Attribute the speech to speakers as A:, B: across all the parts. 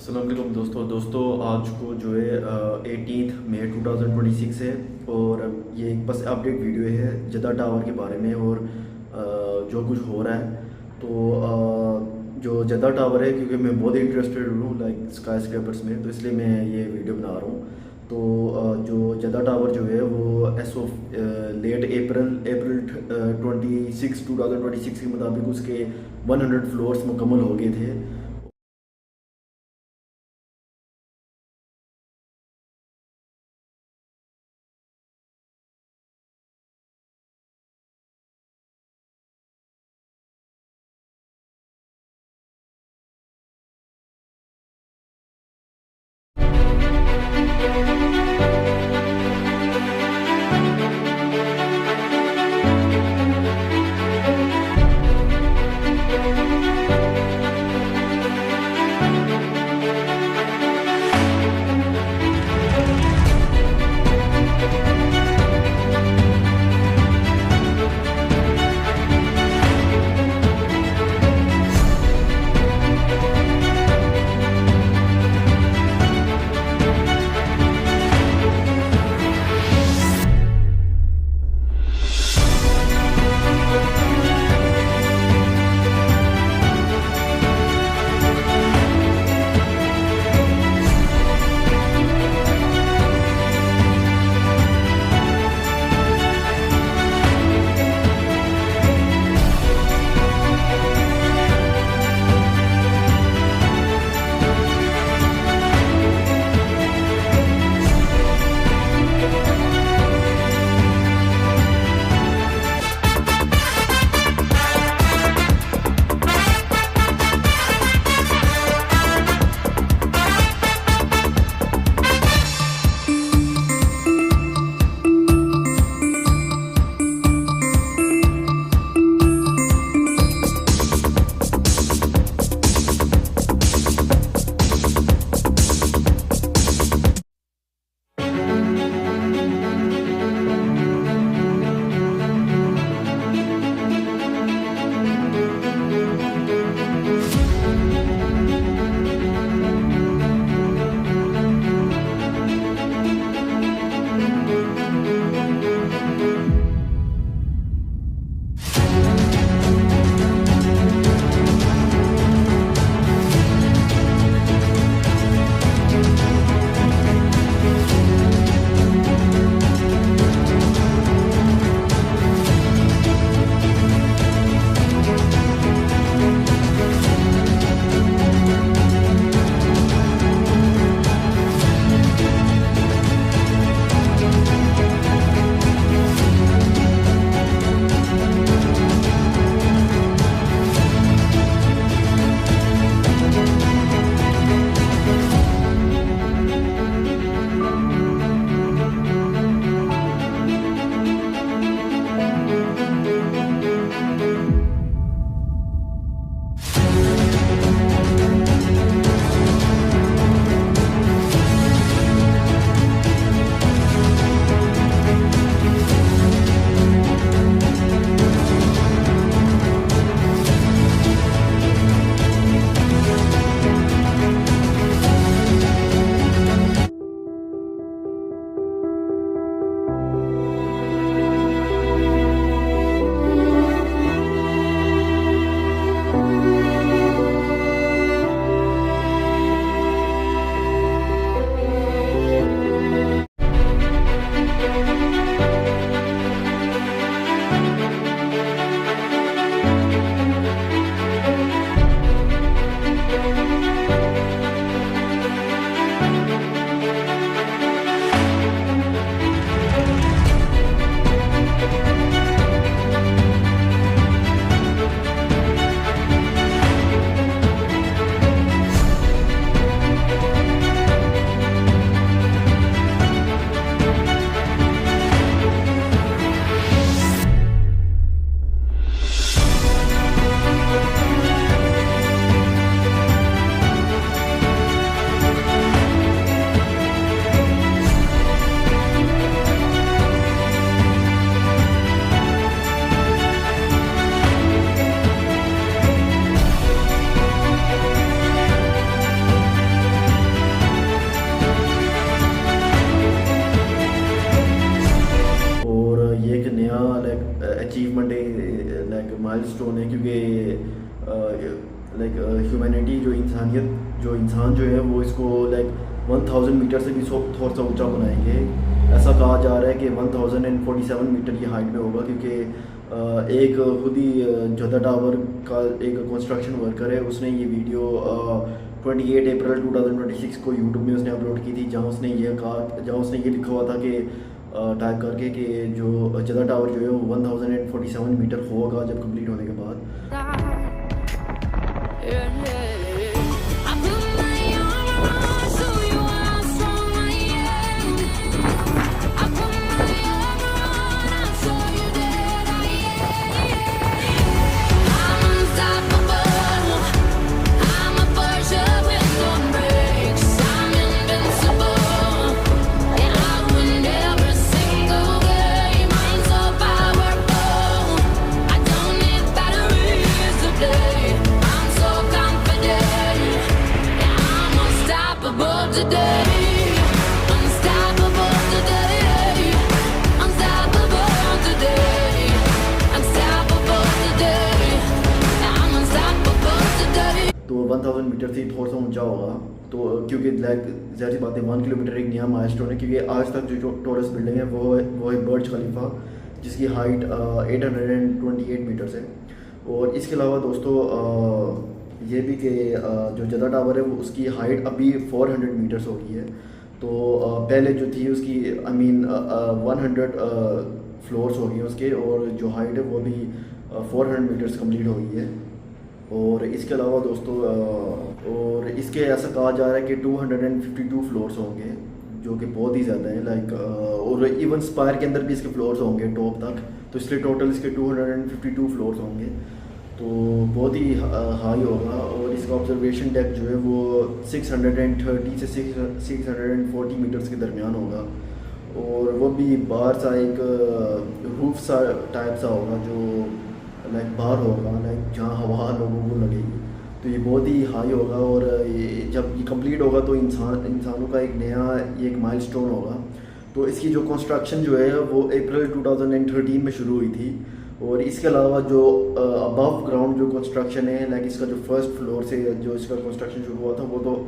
A: अस्सलाम वालेकुम दोस्तों आज को जो है 18 मई 2026 है। और ये एक बस अपडेट वीडियो है जद्दा टावर के बारे में और जो कुछ हो रहा है। तो जो जद्दा टावर है, क्योंकि मैं बहुत इंटरेस्टेड हूँ लाइक स्काई स्क्रैपर्स में, तो इसलिए मैं ये वीडियो बना रहा हूँ। तो जो जद्दा टावर जो है वो एस ऑफ लेट अप्रैल 2026 के मुताबिक उसके 100 फ्लोर्स मुकम्मल हो गए थे। अचीवमेंट है, लाइक माइलस्टोन है, क्योंकि लाइक ह्यूमैनिटी जो इंसान जो है वो इसको लाइक 1000 मीटर से भी थोड़ा सा ऊंचा बनाएंगे। ऐसा कहा जा रहा है कि 1047 मीटर की हाइट में होगा, क्योंकि एक खुद ही जोधा टावर का एक कंस्ट्रक्शन वर्कर है, उसने ये वीडियो 28 अप्रैल 2026 को यूट्यूब में उसने अपलोड की थी, जहाँ उसने ये लिखा हुआ था कि टाइप करके कि जो जोधा टावर जो है वो 1047 मीटर होगा जब कंप्लीट होने के बाद। तो 1000 मीटर से थोड़ा सा ऊंचा होगा, तो क्योंकि लाइक ज़ाहिर सी बात है 1 किलोमीटर एक नया माइलस्टोन है, क्योंकि आज तक जो टॉरस बिल्डिंग है वो है बर्ज खलीफा, जिसकी हाइट 828 मीटर्स है। और इसके अलावा दोस्तों ये भी कि जो जोधा टावर है वो उसकी हाइट अभी 400 मीटर्स हो गई है। तो पहले जो थी उसकी 100 फ्लोर्स हो गई हैं उसके, और जो हाइट है वो भी 400 मीटर्स कंप्लीट हो गई है। और इसके अलावा दोस्तों और इसके ऐसा कहा जा रहा है कि 252 फ्लोर्स होंगे, जो कि बहुत ही ज़्यादा है लाइक, और इवन स्पायर के अंदर भी इसके फ्लोर्स होंगे टॉप तक, तो इसलिए टोटल इसके 252 फ्लोर्स होंगे, तो बहुत ही हाई होगा। और इसका ऑब्जर्वेशन डेक जो है वो 630 से 640 मीटर्स के दरमियान होगा, और वो भी बाहर सा एक रूफ सा टाइप सा होगा जो लाइक बाहर होगा, लाइक जहाँ हवा लोगों को लगेगी, तो ये बहुत ही हाई होगा। और जब ये कंप्लीट होगा तो इंसानों का एक नया ये एक माइलस्टोन होगा। तो इसकी जो कंस्ट्रक्शन जो है वो अप्रैल 2013 में शुरू हुई थी। और इसके अलावा जो अबव ग्राउंड जो कंस्ट्रक्शन है, लाइक इसका जो फर्स्ट फ्लोर से जो इसका कंस्ट्रक्शन शुरू हुआ था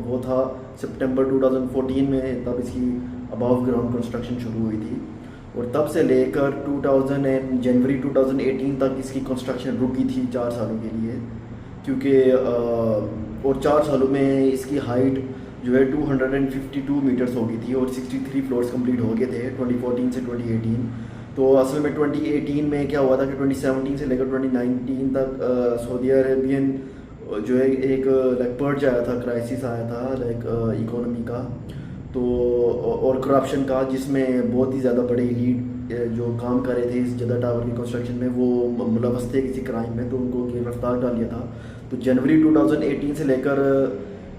A: वो था सितंबर 2014 में, तब इसकी अबव ग्राउंड कंस्ट्रक्शन शुरू हुई थी। और तब से लेकर जनवरी 2018 तक इसकी कंस्ट्रक्शन रुकी थी 4 सालों के लिए, क्योंकि और 4 सालों में इसकी हाइट जो है 252 मीटर्स हो गई थी, और 63 फ्लोर्स कंप्लीट हो गए थे 2014 से 2018। तो असल में 2018 में क्या हुआ था कि 2017 से लेकर 2019 तक सऊदी अरेबियन जो है एक लाइक पर्ज आया था, क्राइसिस आया था लाइक इकोनॉमी का, तो और करप्शन का, जिसमें बहुत ही ज़्यादा बड़े लीड जो काम कर रहे थे इस जोधा टावर की कंस्ट्रक्शन में वो मुलव्वस थे किसी क्राइम में, तो उनको गिरफ्तार कर लिया था। तो जनवरी 2018 से लेकर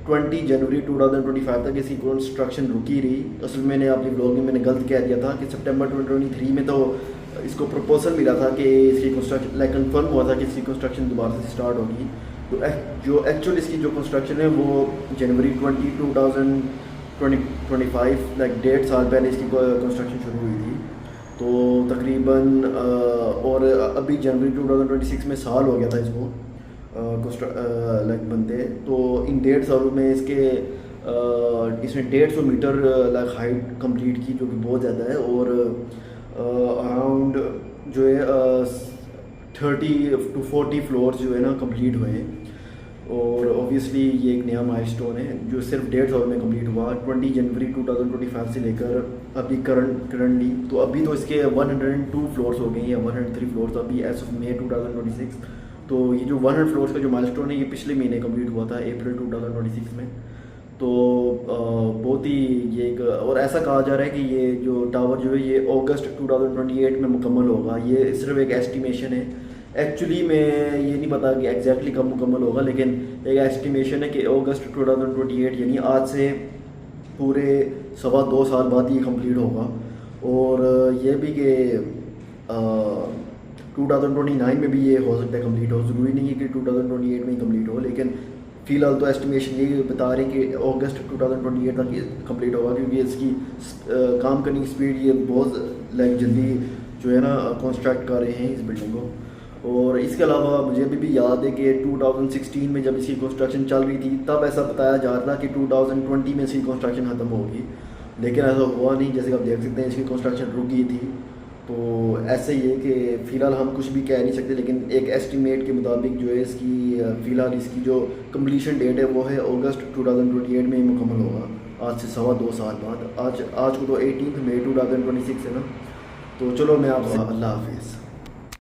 A: 20 जनवरी 2025 तक इसकी कंस्ट्रक्शन रुकी रही। असल में मैंने अपनी ब्लॉग में मैंने गलत कह दिया था कि सितंबर 2023 में तो इसको प्रपोजल मिला था कि इसकी कंस्ट्रक्शन लाइक कंफर्म हुआ था कि इसकी कंस्ट्रक्शन दोबारा से स्टार्ट होगी। तो जो एक्चुअल इसकी जो कंस्ट्रक्शन है वो जनवरी 2025 लाइक 1.5 साल पहले इसकी कंस्ट्रक्शन शुरू हुई थी। तो तकरीबन और अभी जनवरी 2026 में साल हो गया था इसको लाइक बनते। तो इन 1.5 सालों में इसने 150 मीटर लाइक हाइट कंप्लीट की, जो कि बहुत ज़्यादा है। और अराउंड जो है 30 to 40 फ्लोर्स जो है ना कंप्लीट हुए हैं। और ऑब्वियसली ये एक नया माइलस्टोन है जो सिर्फ 1.5 साल में कंप्लीट हुआ 20 जनवरी 2025 से लेकर अभी करंटली। तो अभी तो इसके 102 फ्लोर्स हो गए हैं, 103 फ्लोर्स अभी एज ऑफ मई 2026। तो ये जो 100 फ्लोर्स का जो माइलस्टोन है ये पिछले महीने कंप्लीट हुआ था अप्रैल 2026 में। तो बहुत ही ये एक, और ऐसा कहा जा रहा है कि ये जो टावर जो है ये अगस्त 2028 में मुकम्मल होगा। ये सिर्फ एक एस्टिमेशन है, एक्चुअली में ये नहीं पता कि एग्जैक्टली कब मुकम्मल होगा, लेकिन एक एस्टिमेशन है कि अगस्त 2028 यानी आज से पूरे 2.25 साल बाद ये कंप्लीट होगा। और ये भी कि 2029 में भी ये हो सकता है कंप्लीट हो, ज़रूरी नहीं है कि 2028 में ही कंप्लीट हो, लेकिन फ़िलहाल तो एस्टिमेशन ये बता रहे हैं कि अगस्त 2028 तक ये कंप्लीट होगा, क्योंकि इसकी काम करने की स्पीड ये बहुत लाइक जल्दी जो है ना कंस्ट्रक्ट कर रहे हैं इस बिल्डिंग को। और इसके अलावा मुझे अभी भी याद है कि 2016 में जब इसकी कंस्ट्रक्शन चल रही थी तब ऐसा बताया जा रहा था कि 2020 में इसकी कंस्ट्रक्शन ख़त्म होगी, लेकिन ऐसा हुआ नहीं। जैसे आप देख सकते हैं इसकी कंस्ट्रक्शन रुक गई थी। तो ऐसे ही है कि फ़िलहाल हम कुछ भी कह नहीं सकते, लेकिन एक एस्टीमेट के मुताबिक जो है इसकी फ़िलहाल इसकी जो कम्प्लीशन डेट है वो है अगस्त 2028 में ही मुकम्मल होगा, आज से 2.25 साल बाद। आज को तो 18 मई 2026 है ना। तो चलो मैं आपसे अल्लाह हाफिज़।